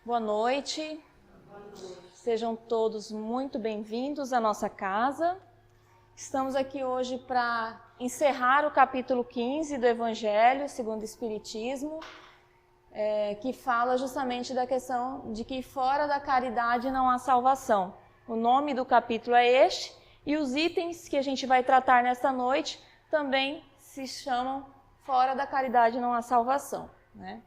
Boa noite. Sejam todos muito bem-vindos à nossa casa. Estamos aqui hoje para encerrar o capítulo 15 do Evangelho segundo o Espiritismo, que fala justamente da questão de que fora da caridade não há salvação. O nome do capítulo é este e os itens que a gente vai tratar nesta noite também se chamam Fora da caridade não há salvação, né?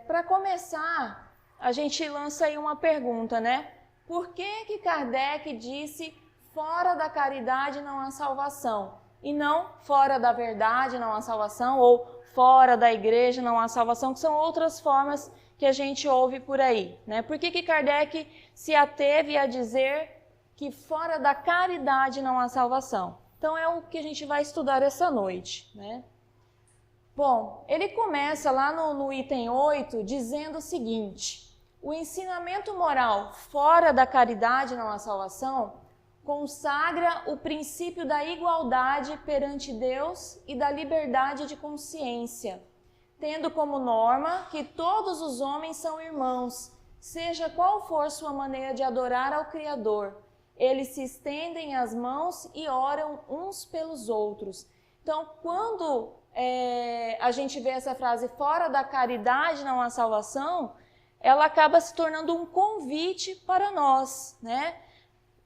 Para começar, a gente lança aí uma pergunta, né? Por que Kardec disse fora da caridade não há salvação? E não fora da verdade não há salvação ou fora da igreja não há salvação, que são outras formas que a gente ouve por aí, né? Por que Kardec se ateve a dizer que fora da caridade não há salvação? Então é o que a gente vai estudar essa noite, né? Bom, ele começa lá no item 8 dizendo o seguinte: o ensinamento moral fora da caridade não há salvação consagra o princípio da igualdade perante Deus e da liberdade de consciência, tendo como norma que todos os homens são irmãos, seja qual for sua maneira de adorar ao Criador. Eles se estendem as mãos e oram uns pelos outros. Então, quando a gente vê essa frase fora da caridade não há salvação, ela acaba se tornando um convite para nós, né?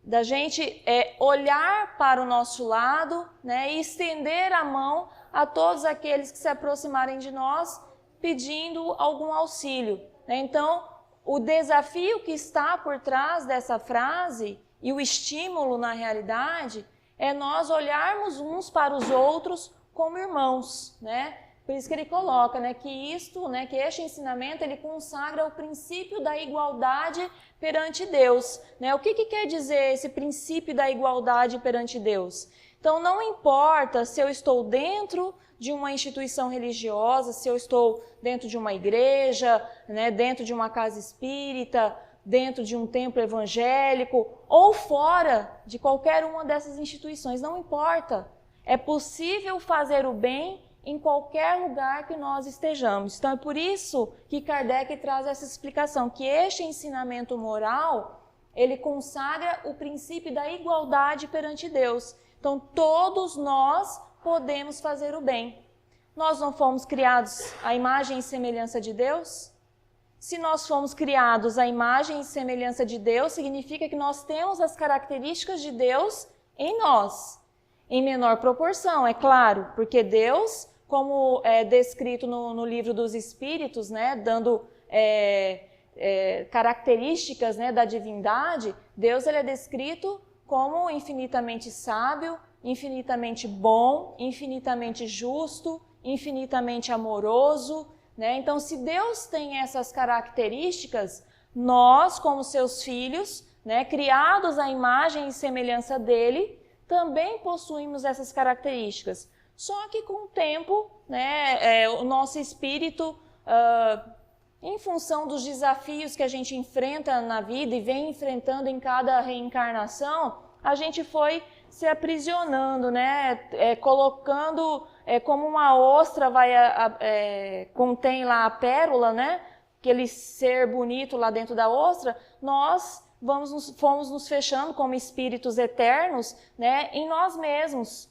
Da gente olhar para o nosso lado, né? E estender a mão a todos aqueles que se aproximarem de nós pedindo algum auxílio, né? Então, o desafio que está por trás dessa frase e o estímulo na realidade é nós olharmos uns para os outros como irmãos, né? Por isso que ele coloca, né, que isto, né, que este ensinamento ele consagra o princípio da igualdade perante Deus, né? O que quer dizer esse princípio da igualdade perante Deus? Então não importa se eu estou dentro de uma instituição religiosa, se eu estou dentro de uma igreja, né, dentro de uma casa espírita, dentro de um templo evangélico ou fora de qualquer uma dessas instituições, não importa. É possível fazer o bem em qualquer lugar que nós estejamos. Então é por isso que Kardec traz essa explicação, que este ensinamento moral, ele consagra o princípio da igualdade perante Deus. Então todos nós podemos fazer o bem. Nós não fomos criados à imagem e semelhança de Deus? Se nós fomos criados à imagem e semelhança de Deus, significa que nós temos as características de Deus em nós. Em menor proporção, é claro, porque Deus, como é descrito no livro dos Espíritos, né, dando características, né, da divindade, Deus ele é descrito como infinitamente sábio, infinitamente bom, infinitamente justo, infinitamente amoroso, né? Então, se Deus tem essas características, nós, como seus filhos, né, criados à imagem e semelhança dele, também possuímos essas características. Só que com o tempo, né, o nosso espírito, em função dos desafios que a gente enfrenta na vida e vem enfrentando em cada reencarnação, a gente foi se aprisionando, né, colocando como uma ostra contém lá a pérola, né, aquele ser bonito lá dentro da ostra, nós fomos nos fechando como espíritos eternos, né, em nós mesmos,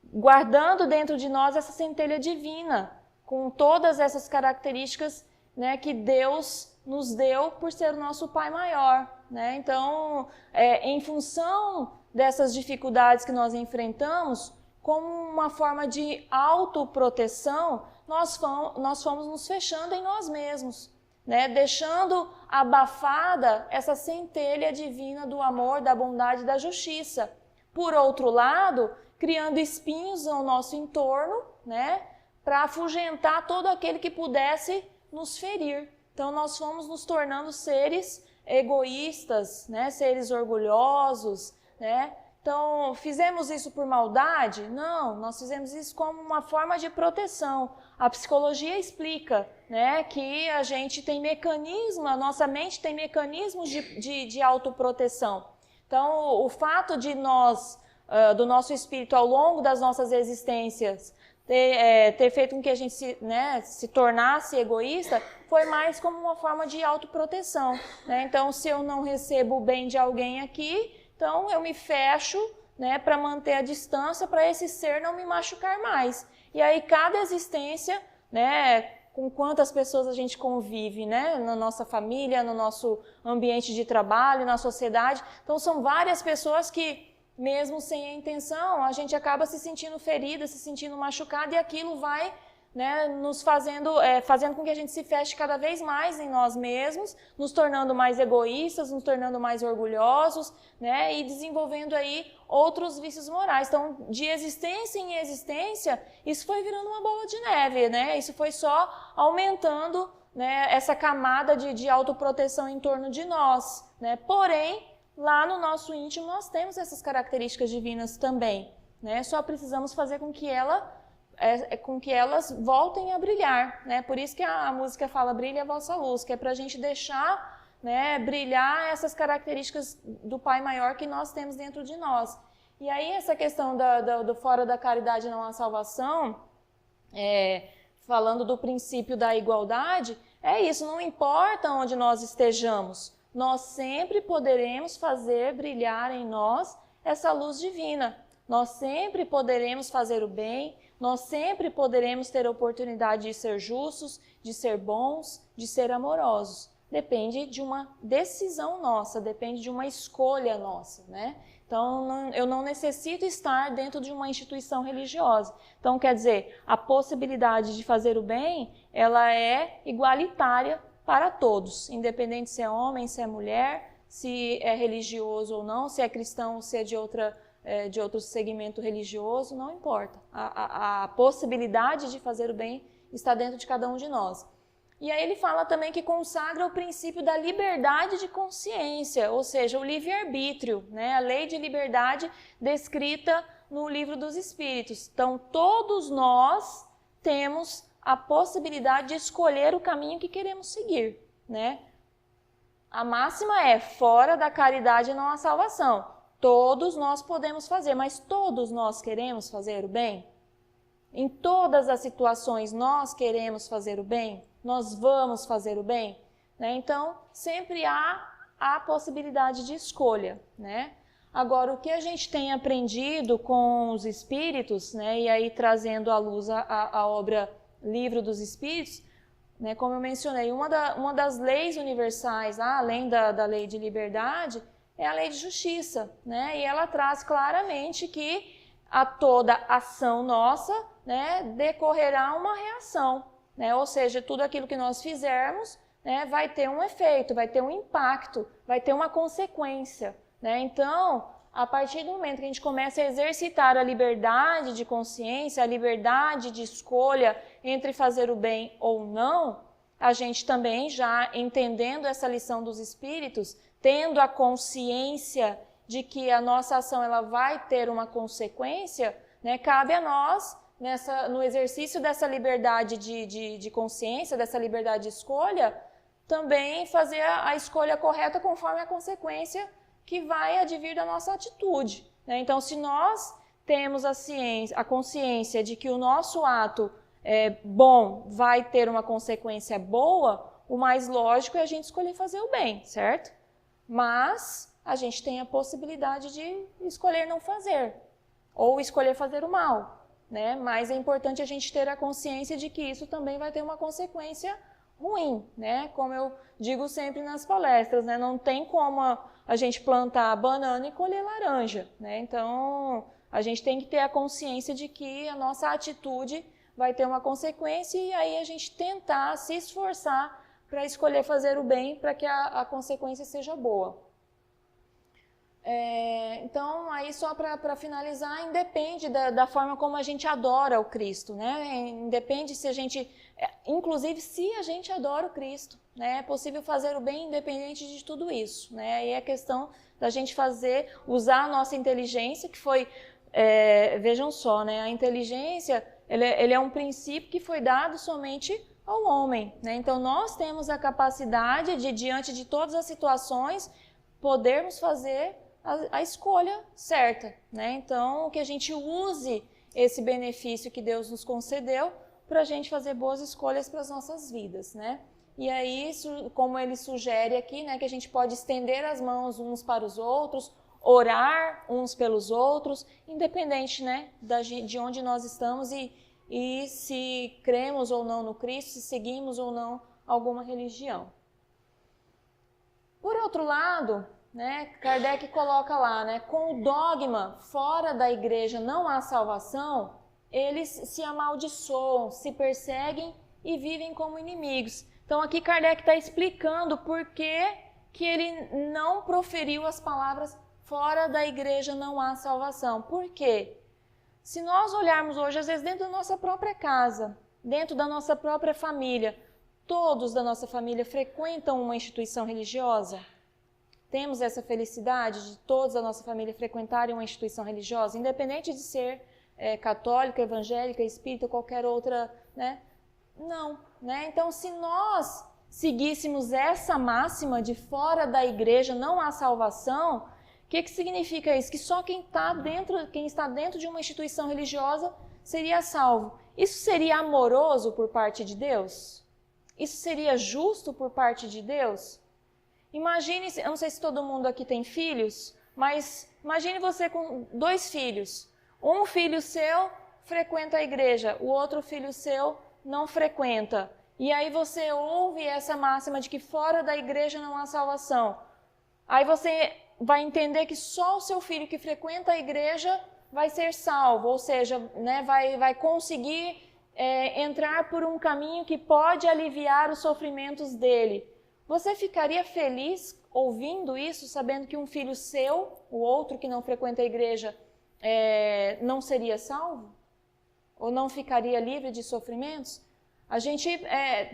guardando dentro de nós essa centelha divina, com todas essas características, né, que Deus nos deu por ser o nosso Pai maior, né? Então, em função dessas dificuldades que nós enfrentamos, como uma forma de autoproteção, nós fomos nos fechando em nós mesmos, né? Deixando abafada essa centelha divina do amor, da bondade e da justiça. Por outro lado, criando espinhos ao nosso entorno, né? Para afugentar todo aquele que pudesse nos ferir. Então, nós fomos nos tornando seres egoístas, né? Seres orgulhosos, né? Então, fizemos isso por maldade? Não, nós fizemos isso como uma forma de proteção. A psicologia explica, né, que a gente tem mecanismo, a nossa mente tem mecanismos de autoproteção. Então, o fato de nós, do nosso espírito ao longo das nossas existências, ter feito com que a gente se tornasse egoísta, foi mais como uma forma de autoproteção, né? Então, se eu não recebo o bem de alguém aqui, então eu me fecho, né, para manter a distância, para esse ser não me machucar mais. E aí cada existência, né, com quantas pessoas a gente convive, né, na nossa família, no nosso ambiente de trabalho, na sociedade. Então são várias pessoas que, mesmo sem a intenção, a gente acaba se sentindo ferida, se sentindo machucada, e aquilo vai, né, nos fazendo com que a gente se feche cada vez mais em nós mesmos, nos tornando mais egoístas, nos tornando mais orgulhosos, né, e desenvolvendo aí outros vícios morais. Então, de existência em existência, isso foi virando uma bola de neve, né? Isso foi só aumentando, né, essa camada de autoproteção em torno de nós, né? Porém, lá no nosso íntimo nós temos essas características divinas também, né? Só precisamos fazer com que elas voltem a brilhar, né? Por isso que a música fala "Brilha a vossa luz", que é para a gente deixar, né, brilhar essas características do Pai Maior que nós temos dentro de nós. E aí essa questão do fora da caridade não há salvação, falando do princípio da igualdade, é isso, não importa onde nós estejamos, nós sempre poderemos fazer brilhar em nós essa luz divina. Nós sempre poderemos fazer o bem, nós sempre poderemos ter a oportunidade de ser justos, de ser bons, de ser amorosos. Depende de uma decisão nossa, depende de uma escolha nossa, né? Então, eu não necessito estar dentro de uma instituição religiosa. Então, quer dizer, a possibilidade de fazer o bem, ela é igualitária para todos, independente se é homem, se é mulher, se é religioso ou não, se é cristão ou se é de outro segmento religioso, não importa. A possibilidade de fazer o bem está dentro de cada um de nós. E aí ele fala também que consagra o princípio da liberdade de consciência, ou seja, o livre-arbítrio, né? A lei de liberdade descrita no Livro dos Espíritos. Então, todos nós temos a possibilidade de escolher o caminho que queremos seguir, né? A máxima é: fora da caridade não há salvação. Todos nós podemos fazer, mas todos nós queremos fazer o bem? Em todas as situações nós queremos fazer o bem? Nós vamos fazer o bem? Né? Então, sempre há a possibilidade de escolha, né? Agora, o que a gente tem aprendido com os Espíritos, né, e aí trazendo à luz a obra Livro dos Espíritos, né, como eu mencionei, uma das leis universais, além da lei de liberdade, é a lei de justiça, né? E ela traz claramente que a toda ação nossa, né, decorrerá uma reação, né? Ou seja, tudo aquilo que nós fizermos, né, vai ter um efeito, vai ter um impacto, vai ter uma consequência, né? Então, a partir do momento que a gente começa a exercitar a liberdade de consciência, a liberdade de escolha entre fazer o bem ou não, a gente também, já entendendo essa lição dos Espíritos, tendo a consciência de que a nossa ação ela vai ter uma consequência, né, cabe a nós, no exercício dessa liberdade de consciência, dessa liberdade de escolha, também fazer a escolha correta conforme a consequência que vai advir da nossa atitude, né? Então, se nós temos a consciência de que o nosso ato bom vai ter uma consequência boa, o mais lógico é a gente escolher fazer o bem, certo? Mas a gente tem a possibilidade de escolher não fazer, ou escolher fazer o mal, né? Mas é importante a gente ter a consciência de que isso também vai ter uma consequência ruim, né? Como eu digo sempre nas palestras, né? Não tem como a gente plantar banana e colher laranja, né? Então, a gente tem que ter a consciência de que a nossa atitude vai ter uma consequência e aí a gente tentar se esforçar para escolher fazer o bem para que a consequência seja boa. Então, aí só para finalizar, independe da forma como a gente adora o Cristo, né? Independe se a gente, inclusive se a gente adora o Cristo, né? É possível fazer o bem independente de tudo isso, né? Aí é questão da gente usar a nossa inteligência, que foi, vejam só, né? A inteligência, ele é um princípio que foi dado somente ao homem, né? Então, nós temos a capacidade de, diante de todas as situações, podermos fazer a escolha certa, né? Então, que a gente use esse benefício que Deus nos concedeu para a gente fazer boas escolhas para as nossas vidas, né? E aí, como ele sugere aqui, né, que a gente pode estender as mãos uns para os outros, orar uns pelos outros, independente, né, de onde nós estamos e se cremos ou não no Cristo, se seguimos ou não alguma religião. Por outro lado, né, Kardec coloca lá, né, com o dogma fora da igreja não há salvação, eles se amaldiçoam, se perseguem e vivem como inimigos. Então aqui Kardec está explicando por que ele não proferiu as palavras fora da igreja não há salvação. Por quê? Se nós olharmos hoje, às vezes dentro da nossa própria casa, dentro da nossa própria família, todos da nossa família frequentam uma instituição religiosa? Temos essa felicidade de todos da nossa família frequentarem uma instituição religiosa, independente de ser católica, evangélica, espírita, qualquer outra, né? Não, né? Então, se nós seguíssemos essa máxima de fora da igreja não há salvação, o que significa isso? Que só quem está dentro de uma instituição religiosa seria salvo. Isso seria amoroso por parte de Deus? Isso seria justo por parte de Deus? Imagine, eu não sei se todo mundo aqui tem filhos, mas imagine você com 2 filhos. Um filho seu frequenta a igreja, o outro filho seu não frequenta. E aí você ouve essa máxima de que fora da igreja não há salvação. Aí você vai entender que só o seu filho que frequenta a igreja vai ser salvo, ou seja, né, vai conseguir entrar por um caminho que pode aliviar os sofrimentos dele. Você ficaria feliz ouvindo isso, sabendo que um filho seu, o outro que não frequenta a igreja, não seria salvo? Ou não ficaria livre de sofrimentos? A gente,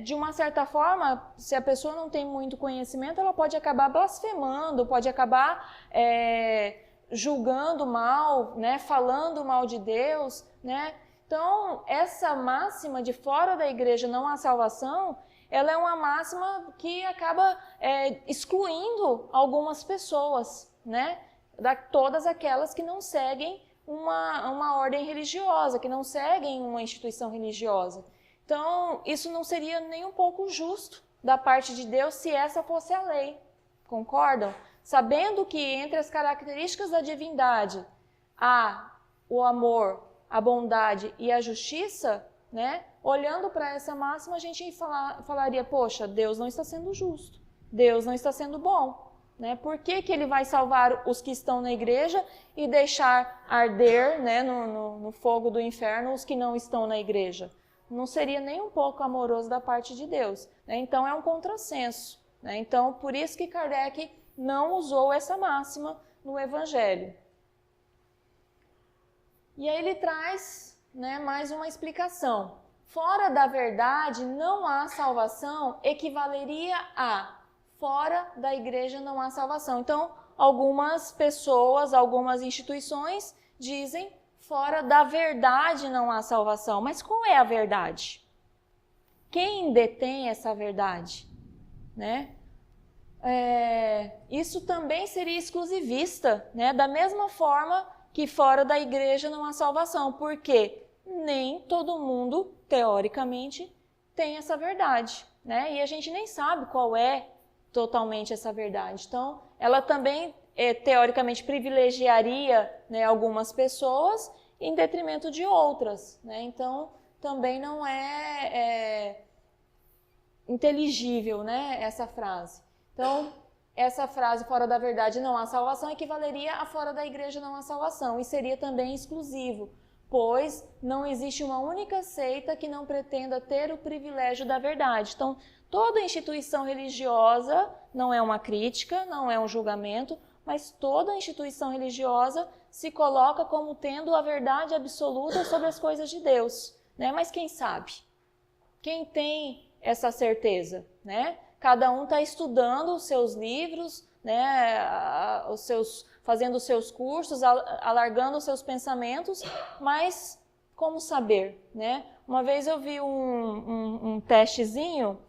de uma certa forma, se a pessoa não tem muito conhecimento, ela pode acabar blasfemando, pode acabar julgando mal, né, falando mal de Deus, né? Então, essa máxima de fora da igreja não há salvação, ela é uma máxima que acaba excluindo algumas pessoas, né? Todas aquelas que não seguem uma ordem religiosa, que não seguem uma instituição religiosa. Então, isso não seria nem um pouco justo da parte de Deus se essa fosse a lei. Concordam? Sabendo que entre as características da divindade há o amor, a bondade e a justiça, né? Olhando para essa máxima, a gente falaria, poxa, Deus não está sendo justo, Deus não está sendo bom. Né? Por que ele vai salvar os que estão na igreja e deixar arder, né, no fogo do inferno os que não estão na igreja? Não seria nem um pouco amoroso da parte de Deus. Né? Então é um contrassenso. Né? Então, por isso que Kardec não usou essa máxima no Evangelho. E aí ele traz, né, mais uma explicação. Fora da verdade não há salvação equivaleria a fora da igreja não há salvação. Então, algumas pessoas, algumas instituições dizem fora da verdade não há salvação. Mas qual é a verdade? Quem detém essa verdade? Né? Isso também seria exclusivista, né? Da mesma forma que fora da igreja não há salvação, porque nem todo mundo, teoricamente, tem essa verdade, né? E a gente nem sabe qual é totalmente essa verdade. Então, ela também, teoricamente, privilegiaria, né, algumas pessoas em detrimento de outras, né? Então, também não é inteligível, né, essa frase. Então, essa frase, fora da verdade não há salvação, equivaleria a fora da igreja não há salvação, e seria também exclusivo, pois não existe uma única seita que não pretenda ter o privilégio da verdade. Então, toda instituição religiosa, não é uma crítica, não é um julgamento, mas toda instituição religiosa se coloca como tendo a verdade absoluta sobre as coisas de Deus, né? Mas quem sabe? Quem tem essa certeza, né? Cada um está estudando os seus livros, né? Fazendo os seus cursos, alargando os seus pensamentos, mas como saber, né? Uma vez eu vi um testezinho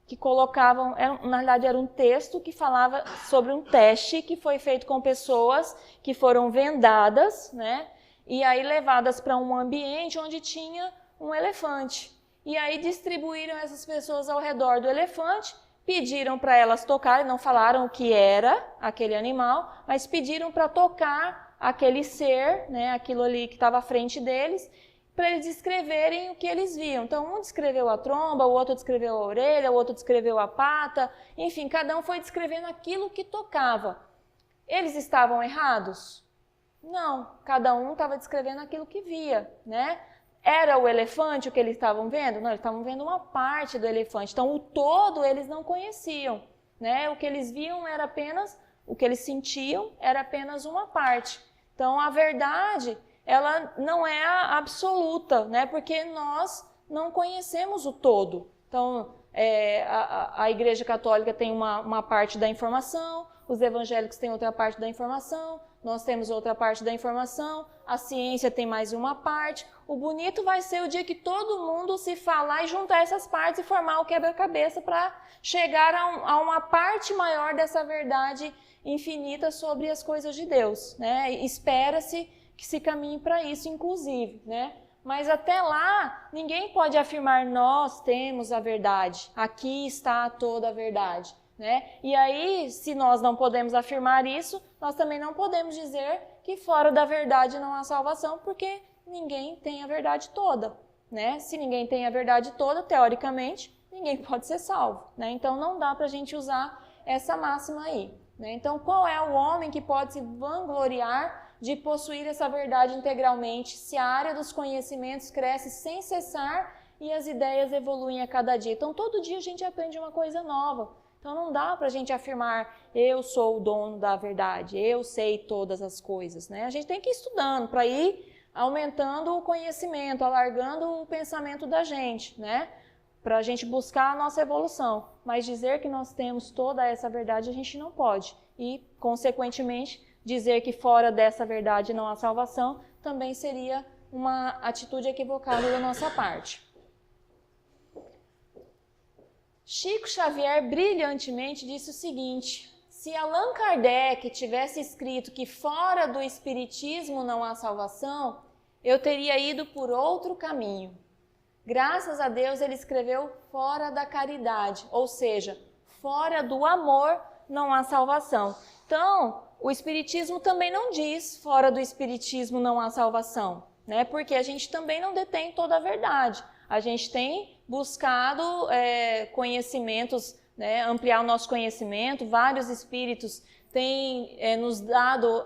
que colocavam, na verdade era um texto que falava sobre um teste que foi feito com pessoas que foram vendadas, né? e aí levadas para um ambiente onde tinha um elefante. E aí distribuíram essas pessoas ao redor do elefante, pediram para elas tocarem, não falaram o que era aquele animal, mas pediram para tocar aquele ser, né, aquilo ali que estava à frente deles, para eles descreverem o que eles viam. Então, um descreveu a tromba, o outro descreveu a orelha, o outro descreveu a pata, enfim, cada um foi descrevendo aquilo que tocava. Eles estavam errados? Não, cada um estava descrevendo aquilo que via, né? Era o elefante o que eles estavam vendo? Não, eles estavam vendo uma parte do elefante. Então, o todo eles não conheciam, né? O que eles viam era apenas, o que eles sentiam era apenas uma parte. Então, a verdade, ela não é absoluta, né? Porque nós não conhecemos o todo. Então, a Igreja Católica tem uma parte da informação, os evangélicos têm outra parte da informação, nós temos outra parte da informação, a ciência tem mais uma parte. O bonito vai ser o dia que todo mundo se falar e juntar essas partes e formar o quebra-cabeça para chegar a uma parte maior dessa verdade infinita sobre as coisas de Deus, né? Espera-se que se caminhe para isso, inclusive, né? Mas até lá, ninguém pode afirmar, nós temos a verdade, aqui está toda a verdade, né? E aí, se nós não podemos afirmar isso, nós também não podemos dizer que fora da verdade não há salvação, porque ninguém tem a verdade toda, né? Se ninguém tem a verdade toda, teoricamente, ninguém pode ser salvo, né? Então, não dá para a gente usar essa máxima aí, né? Então, qual é o homem que pode se vangloriar de possuir essa verdade integralmente, se a área dos conhecimentos cresce sem cessar e as ideias evoluem a cada dia? Então, todo dia a gente aprende uma coisa nova. Então, não dá para a gente afirmar, eu sou o dono da verdade, eu sei todas as coisas, né? A gente tem que ir estudando para ir aumentando o conhecimento, alargando o pensamento da gente, né? Para a gente buscar a nossa evolução. Mas dizer que nós temos toda essa verdade, a gente não pode. E, consequentemente, dizer que fora dessa verdade não há salvação, também seria uma atitude equivocada da nossa parte. Chico Xavier brilhantemente disse o seguinte: se Allan Kardec tivesse escrito que fora do espiritismo não há salvação, eu teria ido por outro caminho. Graças a Deus ele escreveu fora da caridade, ou seja, fora do amor não há salvação. Então, o Espiritismo também não diz fora do Espiritismo não há salvação, né? Porque a gente também não detém toda a verdade. A gente tem buscado conhecimentos, né? Ampliar o nosso conhecimento. Vários espíritos têm nos dado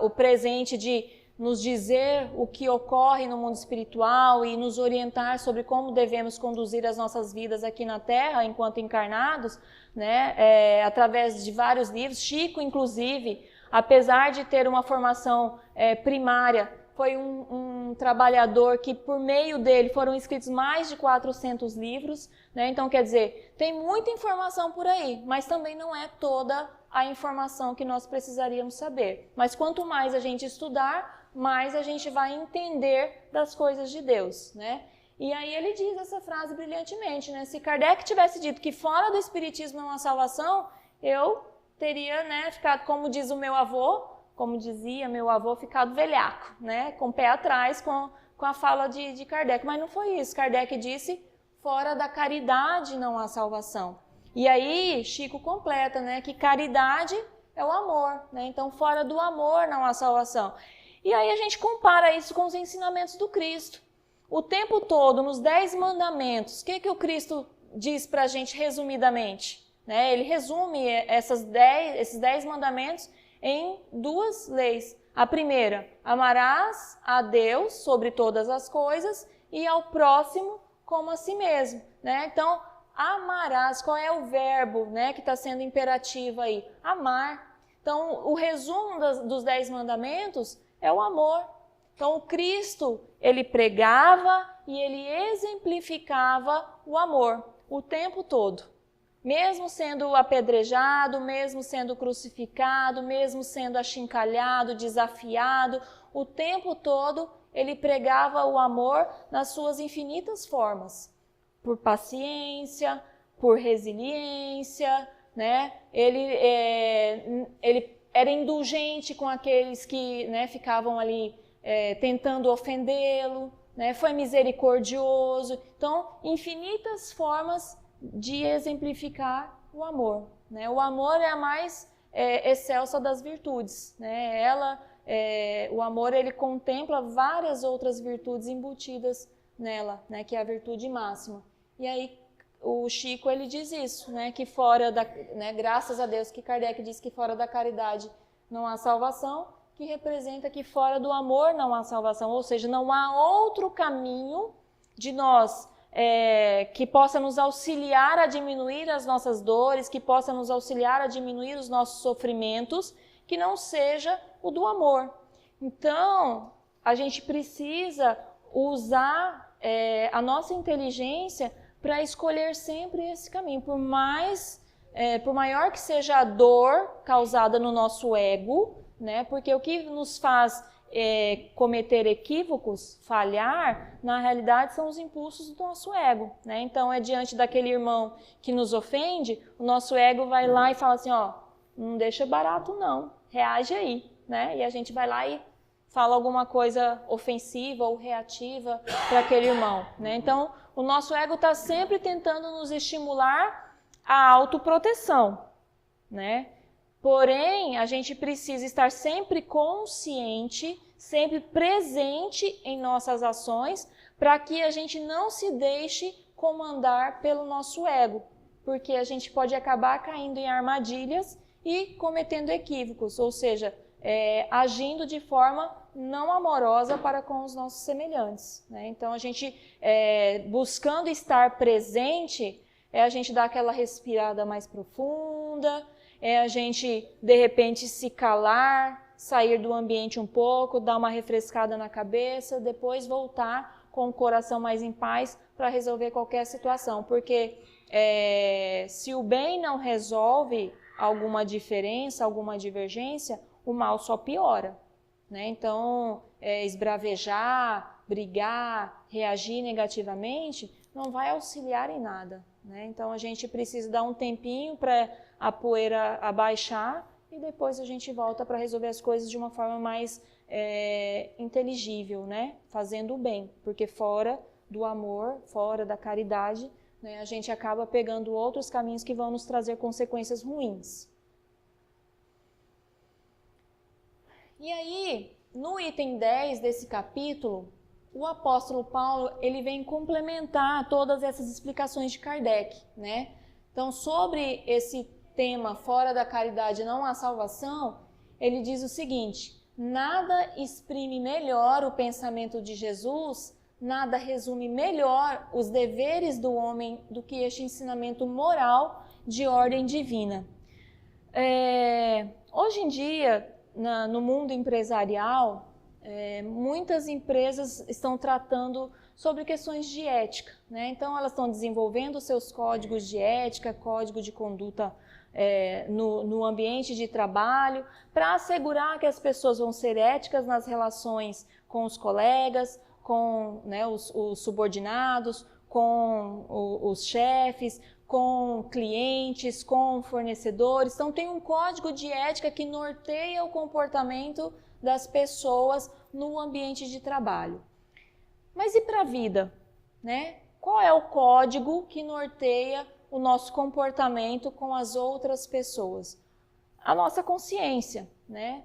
o presente de nos dizer o que ocorre no mundo espiritual e nos orientar sobre como devemos conduzir as nossas vidas aqui na Terra enquanto encarnados, né? Através de vários livros. Chico, inclusive, apesar de ter uma formação primária, foi um trabalhador que, por meio dele, foram escritos mais de 400 livros, né? Então, quer dizer, tem muita informação por aí, mas também não é toda a informação que nós precisaríamos saber. Mas quanto mais a gente estudar, mais a gente vai entender das coisas de Deus, né? E aí ele diz essa frase brilhantemente, né? Se Kardec tivesse dito que fora do Espiritismo não há salvação, eu teria, né, ficado, como diz o meu avô, como dizia meu avô, ficado velhaco, né? Com o pé atrás com a fala de Kardec. Mas não foi isso. Kardec disse, fora da caridade não há salvação. E aí Chico completa, né, que caridade é o amor, né? Então fora do amor não há salvação. E aí a gente compara isso com os ensinamentos do Cristo. O tempo todo, nos 10 mandamentos, o que o Cristo diz para a gente resumidamente? Né? Ele resume esses 10 mandamentos em 2 leis. A primeira, amarás a Deus sobre todas as coisas e ao próximo como a si mesmo. Né? Então, amarás, qual é o verbo, né, que está sendo imperativo aí? Amar. Então, o resumo dos 10 mandamentos é o amor. Então, o Cristo, ele pregava e ele exemplificava o amor o tempo todo. Mesmo sendo apedrejado, mesmo sendo crucificado, mesmo sendo achincalhado, desafiado, o tempo todo ele pregava o amor nas suas infinitas formas. Por paciência, por resiliência, né? Ele era indulgente com aqueles que, né, ficavam ali tentando ofendê-lo, né? Foi misericordioso. Então, infinitas formas de exemplificar o amor, né? O amor é a mais excelsa das virtudes, né? O amor ele contempla várias outras virtudes embutidas nela, né? Que é a virtude máxima. E aí o Chico ele diz isso, né? Que fora da, né? Graças a Deus que Kardec diz que fora da caridade não há salvação, que representa que fora do amor não há salvação, ou seja, não há outro caminho de nós que possa nos auxiliar a diminuir as nossas dores, que possa nos auxiliar a diminuir os nossos sofrimentos, que não seja o do amor. Então, a gente precisa usar a nossa inteligência para escolher sempre esse caminho, por maior que seja a dor causada no nosso ego, né? Porque o que nos faz cometer equívocos, falhar, na realidade são os impulsos do nosso ego, né? Então é diante daquele irmão que nos ofende, o nosso ego vai lá e fala assim, ó, não deixa barato não, reage aí, né? E a gente vai lá e fala alguma coisa ofensiva ou reativa para aquele irmão, né? Então o nosso ego está sempre tentando nos estimular a autoproteção, né? Porém, a gente precisa estar sempre consciente, sempre presente em nossas ações, para que a gente não se deixe comandar pelo nosso ego, porque a gente pode acabar caindo em armadilhas e cometendo equívocos, ou seja, agindo de forma não amorosa para com os nossos semelhantes, né? Então, a gente, buscando estar presente, a gente dá aquela respirada mais profunda, a gente, de repente, se calar, sair do ambiente um pouco, dar uma refrescada na cabeça, depois voltar com o coração mais em paz para resolver qualquer situação. Porque se o bem não resolve alguma diferença, alguma divergência, o mal só piora, né? Então, esbravejar, brigar, reagir negativamente, não vai auxiliar em nada, né? Então, a gente precisa dar um tempinho para a poeira abaixar e depois a gente volta para resolver as coisas de uma forma mais inteligível, né? Fazendo o bem, porque fora do amor, fora da caridade, né, a gente acaba pegando outros caminhos que vão nos trazer consequências ruins. E aí, no item 10 desse capítulo, o apóstolo Paulo ele vem complementar todas essas explicações de Kardec, né? Então, sobre esse tema fora da caridade não há salvação, ele diz o seguinte: nada exprime melhor o pensamento de Jesus, nada resume melhor os deveres do homem do que este ensinamento moral de ordem divina. Hoje em dia, no mundo empresarial, muitas empresas estão tratando sobre questões de ética, né? Então, elas estão desenvolvendo seus códigos de ética, código de conduta no ambiente de trabalho, para assegurar que as pessoas vão ser éticas nas relações com os colegas, com, né, os subordinados, com os chefes, com clientes, com fornecedores. Então, tem um código de ética que norteia o comportamento das pessoas no ambiente de trabalho. Mas e para a vida, né? Qual é o código que norteia o nosso comportamento com as outras pessoas? A nossa consciência, né?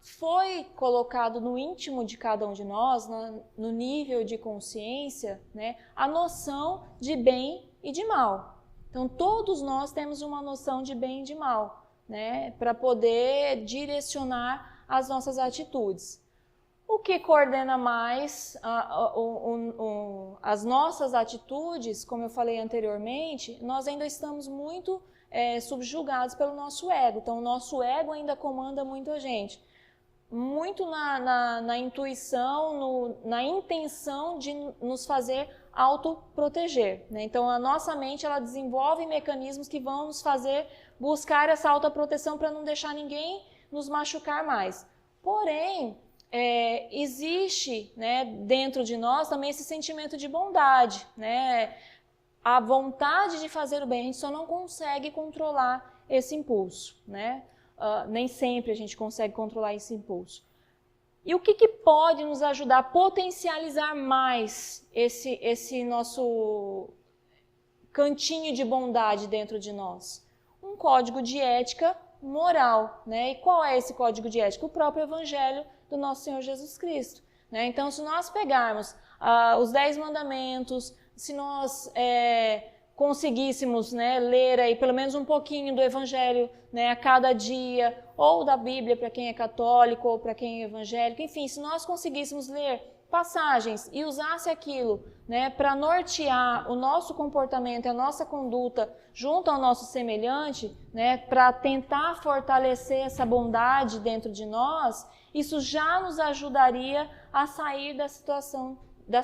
Foi colocado no íntimo de cada um de nós, no nível de consciência, né, a noção de bem e de mal. Então, todos nós temos uma noção de bem e de mal, né, para poder direcionar as nossas atitudes. O que coordena mais as nossas atitudes, como eu falei anteriormente, nós ainda estamos muito subjugados pelo nosso ego. Então, o nosso ego ainda comanda muito a gente. Muito na intuição, na intenção de nos fazer autoproteger, né? Então, a nossa mente ela desenvolve mecanismos que vão nos fazer buscar essa autoproteção para não deixar ninguém nos machucar mais. Porém, existe, né, dentro de nós também esse sentimento de bondade, né? A vontade de fazer o bem, a gente só não consegue controlar esse impulso, né? Nem sempre a gente consegue controlar esse impulso. E o que pode nos ajudar a potencializar mais esse nosso cantinho de bondade dentro de nós? Um código de ética moral, né? E qual é esse código de ética? O próprio Evangelho do nosso Senhor Jesus Cristo, né? Então, se nós pegarmos os 10 mandamentos, se nós conseguíssemos, né, ler aí pelo menos um pouquinho do Evangelho, né, a cada dia, ou da Bíblia para quem é católico ou para quem é evangélico, enfim, se nós conseguíssemos ler passagens e usasse aquilo, né, para nortear o nosso comportamento, a nossa conduta junto ao nosso semelhante, né, para tentar fortalecer essa bondade dentro de nós, isso já nos ajudaria a sair das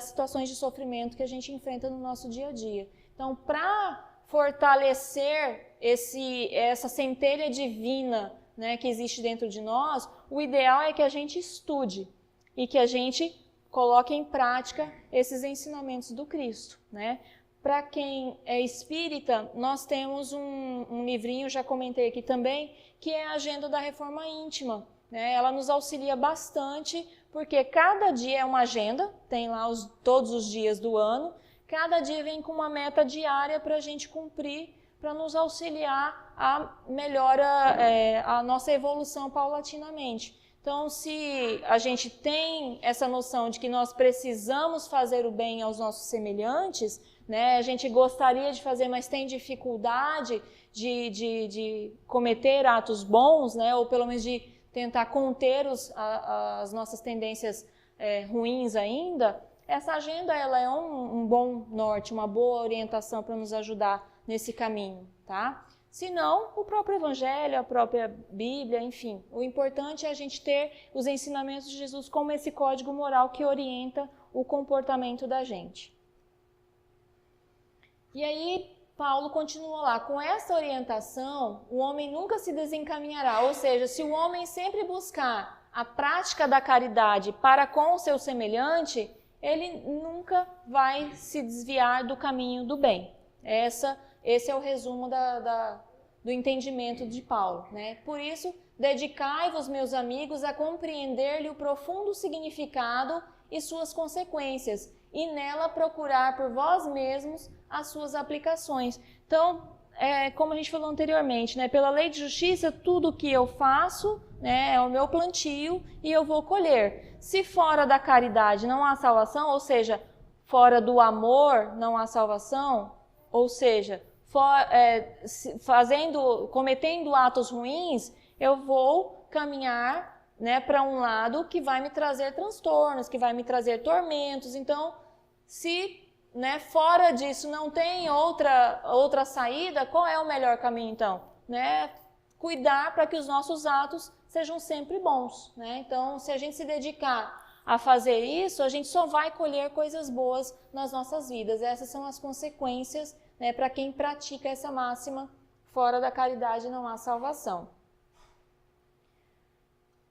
situações de sofrimento que a gente enfrenta no nosso dia a dia. Então, para fortalecer essa centelha divina, né, que existe dentro de nós, o ideal é que a gente estude e que a gente coloque em prática esses ensinamentos do Cristo, né? Para quem é espírita, nós temos um livrinho, já comentei aqui também, que é a Agenda da Reforma Íntima, né? Ela nos auxilia bastante, porque cada dia é uma agenda, tem lá todos os dias do ano, cada dia vem com uma meta diária para a gente cumprir, para nos auxiliar a melhora, a nossa evolução paulatinamente. Então, se a gente tem essa noção de que nós precisamos fazer o bem aos nossos semelhantes, né, a gente gostaria de fazer, mas tem dificuldade de cometer atos bons, né, ou pelo menos de tentar conter as nossas tendências ruins ainda, essa agenda ela é um bom norte, uma boa orientação para nos ajudar nesse caminho, tá? Se não, o próprio Evangelho, a própria Bíblia, enfim. O importante é a gente ter os ensinamentos de Jesus como esse código moral que orienta o comportamento da gente. E aí, Paulo continua lá, com essa orientação, o homem nunca se desencaminhará, ou seja, se o homem sempre buscar a prática da caridade para com o seu semelhante, ele nunca vai se desviar do caminho do bem. Esse é o resumo do entendimento de Paulo, né? Por isso, dedicai-vos, meus amigos, a compreender-lhe o profundo significado e suas consequências, e nela procurar por vós mesmos as suas aplicações. Então, como a gente falou anteriormente, né? Pela lei de justiça, tudo que eu faço, né, é o meu plantio e eu vou colher. Se fora da caridade não há salvação, ou seja, fora do amor não há salvação, ou seja, cometendo atos ruins, eu vou caminhar, né, para um lado que vai me trazer transtornos, que vai me trazer tormentos. Então, se, né, fora disso não tem outra saída, qual é o melhor caminho então? Né? Cuidar para que os nossos atos sejam sempre bons, né? Então, se a gente se dedicar a fazer isso, a gente só vai colher coisas boas nas nossas vidas. Essas são as consequências, né, para quem pratica essa máxima, fora da caridade não há salvação.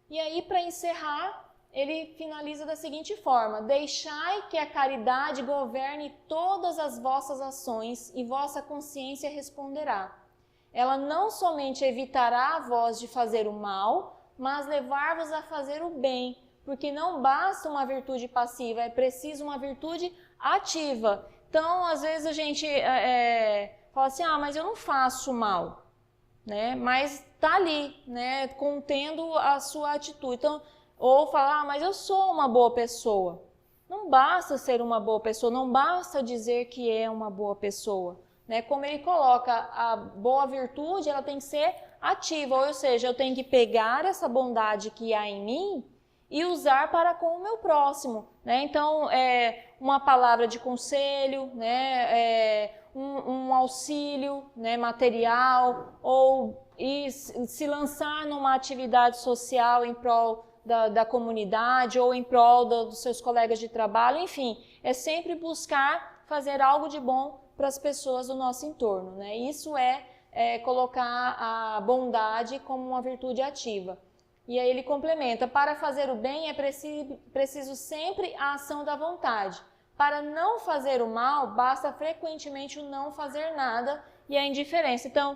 E aí, para encerrar, ele finaliza da seguinte forma: deixai que a caridade governe todas as vossas ações e vossa consciência responderá. Ela não somente evitará a vós de fazer o mal, mas levar-vos a fazer o bem, porque não basta uma virtude passiva, é preciso uma virtude ativa. Então, às vezes a gente fala assim, mas eu não faço mal, né? Mas está ali, né, contendo a sua atitude. Então, ou falar, mas eu sou uma boa pessoa. Não basta ser uma boa pessoa, não basta dizer que é uma boa pessoa. Né? Como ele coloca, a boa virtude ela tem que ser ativa, ou seja, eu tenho que pegar essa bondade que há em mim e usar para com o meu próximo. Né? Então, uma palavra de conselho, né? Um auxílio, né, material, ou se lançar numa atividade social em prol da comunidade ou em prol dos seus colegas de trabalho, enfim, é sempre buscar fazer algo de bom para as pessoas do nosso entorno, né? Isso é colocar a bondade como uma virtude ativa. E aí ele complementa, para fazer o bem é preciso sempre a ação da vontade. Para não fazer o mal, basta frequentemente o não fazer nada e a indiferença. Então,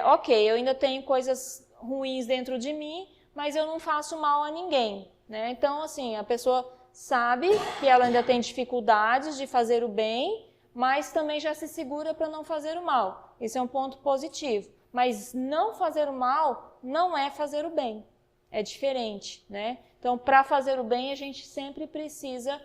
ok, eu ainda tenho coisas ruins dentro de mim, mas eu não faço mal a ninguém, né? Então, assim, a pessoa sabe que ela ainda tem dificuldades de fazer o bem, mas também já se segura para não fazer o mal. Esse é um ponto positivo. Mas não fazer o mal não é fazer o bem. É diferente, né? Então, para fazer o bem, a gente sempre precisa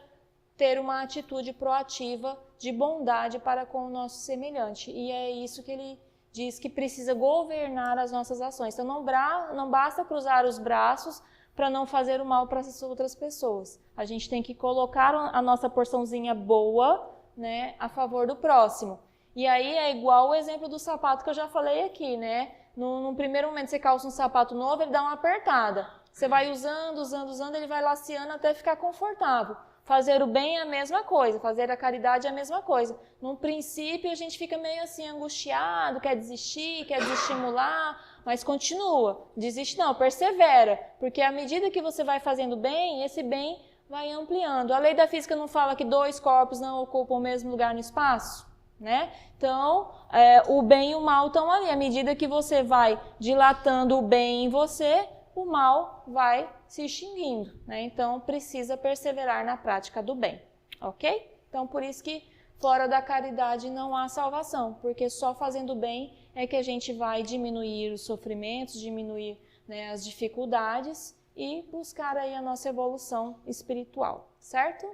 ter uma atitude proativa de bondade para com o nosso semelhante. E é isso que ele diz que precisa governar as nossas ações. Então, não basta cruzar os braços para não fazer o mal para as outras pessoas. A gente tem que colocar a nossa porçãozinha boa, né, a favor do próximo. E aí é igual o exemplo do sapato que eu já falei aqui, né? No primeiro momento você calça um sapato novo, ele dá uma apertada. Você vai usando, ele vai laceando até ficar confortável. Fazer o bem é a mesma coisa, fazer a caridade é a mesma coisa. No princípio a gente fica meio assim angustiado, quer desistir, quer desestimular, mas continua. Desiste não, persevera, porque à medida que você vai fazendo bem, esse bem vai ampliando. A lei da física não fala que 2 corpos não ocupam o mesmo lugar no espaço? Né? Então, o bem e o mal estão ali. À medida que você vai dilatando o bem em você, o mal vai se extinguindo, né? Então, precisa perseverar na prática do bem, ok? Então, por isso que fora da caridade não há salvação, porque só fazendo bem é que a gente vai diminuir os sofrimentos, diminuir, né, as dificuldades e buscar aí a nossa evolução espiritual, certo?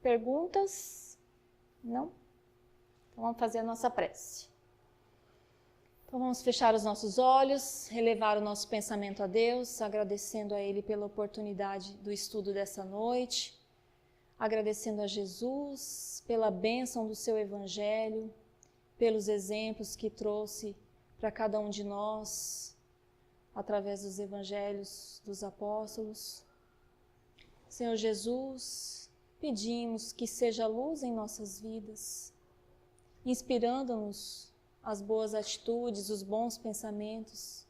Perguntas? Não? Então, vamos fazer a nossa prece. Então, vamos fechar os nossos olhos, relevar o nosso pensamento a Deus, agradecendo a Ele pela oportunidade do estudo dessa noite, agradecendo a Jesus pela bênção do seu Evangelho, pelos exemplos que trouxe para cada um de nós, através dos Evangelhos dos Apóstolos. Senhor Jesus, pedimos que seja luz em nossas vidas, inspirando-nos as boas atitudes, os bons pensamentos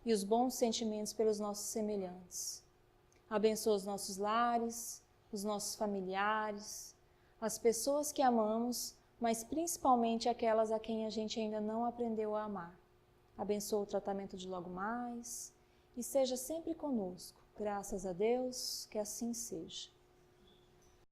e os bons sentimentos pelos nossos semelhantes. Abençoa os nossos lares, os nossos familiares, as pessoas que amamos, mas principalmente aquelas a quem a gente ainda não aprendeu a amar. Abençoa o tratamento de logo mais e seja sempre conosco. Graças a Deus, que assim seja.